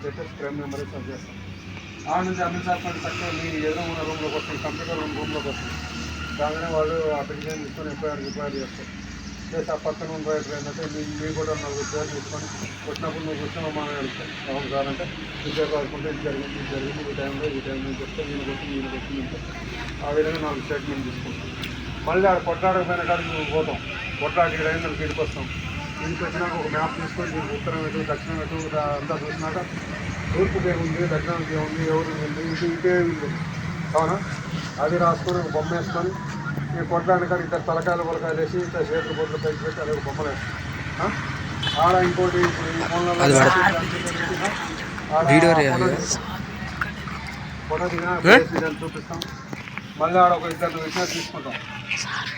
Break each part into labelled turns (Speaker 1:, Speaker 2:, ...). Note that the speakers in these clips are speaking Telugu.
Speaker 1: చెప్పేసి క్రైమ్ నెంబర్ సర్చ్ చేస్తాం. ఆ నుంచి అమిన్సార్ చక్కగా మీ ఎదురున్న రూమ్లోకి వస్తుంది, కంప్యూటర్ రూమ్లోకి వస్తుంది. దానినే వాళ్ళు ఆ పిటిషన్ తీసుకొని రిక్వైర్ చేస్తారు. చేసి ఆ పక్కన ఉన్న రైటర్ ఏంటంటే మీ కూడా నలుగురు పేరు తీసుకొని వచ్చినప్పుడు నువ్వు కూర్చొని మనం వెళ్తాం. అవును సార్ అంటే విద్యార్థి రాసుకుంటే ఇది జరిగింది ఈ టైంలో చెప్తే నేను వచ్చింది ఆ విధంగా నాకు స్టేట్మెంట్ తీసుకుంటాం. మళ్ళీ ఆడ కొట్లాడకపోయిన కాడికి నువ్వు పోతాం. కొట్లాడికి రైతులకు ఇంటికి వస్తాం. ఇంటికి వచ్చినాక ఒక మ్యాప్ తీసుకొని దీనికి ఉత్తరం ఎటు దక్షిణం ఎటు అంతా చూసినాక తూర్పుకి ఏముంది, దక్షిణానికి ఏముంది, ఎవరు ఉంది, ఇదే ఉంది అవునా, అది రాసుకొని ఒక బొమ్మ వేసుకొని ఈ కొట్లాడిన కాడికి ఇద్దరు తలకాయలు వేసి ఇట్లా చేతులు బొట్లు పైకి పెట్టి అదే ఒక బొమ్మలు వేస్తాం. ఆడ ఇంకోటి ఫోటో దిగిన చూపిస్తాం. మళ్ళీ ఆడ ఒక ఇద్దరు విషయాలు తీసుకుంటాం.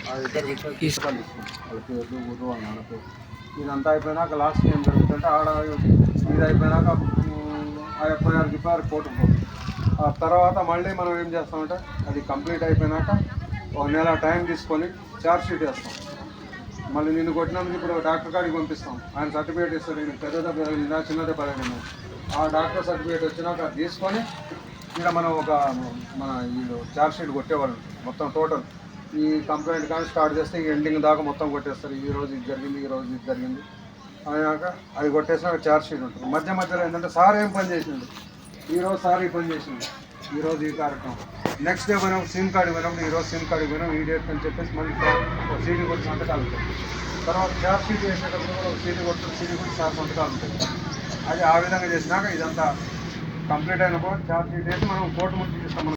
Speaker 1: ఆ ఇద్దరు విషయాలు తీసుకుంటాం. వాళ్ళ పేర్లు ఊరు వాళ్ళ నాన్న పేరు ఇదంతా అయిపోయినాక లాస్ట్ ఏం జరుగుతుందంటే ఆడ ఇది అయిపోయినాక ఆ ఎఫ్ఐఆర్ కోర్టుకు పోతుంది. ఆ తర్వాత మళ్ళీ మనం ఏం చేస్తామంటే అది కంప్లీట్ అయిపోయినాక ఒక నెల టైం తీసుకొని ఛార్జ్ షీట్ వేస్తాం. మళ్ళీ నిన్ను కొట్టినందుకు ఇప్పుడు డాక్టర్ కాడికి పంపిస్తాం. ఆయన సర్టిఫికేట్ ఇస్తారు. నేను పెద్దదా చిన్నదే పడేది. ఆ డాక్టర్ సర్టిఫికేట్ వచ్చినాక తీసుకొని ఇక్కడ మనం వీళ్ళు ఛార్జ్ షీట్ కొట్టేవాళ్ళు మొత్తం టోటల్ ఈ కంప్లైంట్ కానీ స్టార్ట్ చేస్తే ఎండింగ్ దాకా మొత్తం కొట్టేస్తారు. ఈ రోజు ఇది జరిగింది అయినాక అది కొట్టేసినాక ఛార్జ్ షీట్ ఉంటుంది. మధ్యలో ఏంటంటే సార్ ఏం పని చేసిండు, ఈరోజు సార్ ఈ పని చేసిండు, ఈరోజు ఈ కార్యక్రమం, నెక్స్ట్ డే మనం సిమ్ కార్డు పోయినప్పుడు ఈరోజు సిమ్ కార్డు పోయినాం ఈ డేట్ అని చెప్పేసి మళ్ళీ సీడీ కొట్టి సంతకాలు ఉంటాయి. తర్వాత ఛార్జ్ షీట్ చేసినప్పుడు కూడా సీడీ కొట్టి సార్ సంతకాలు ఉంటాయి. అది ఆ విధంగా చేసినాక ఇదంతా కంప్లీట్ అయినప్పుడు ఛార్జ్ షీట్ వేసి మనం కోర్టు ముందు చూపిస్తాం.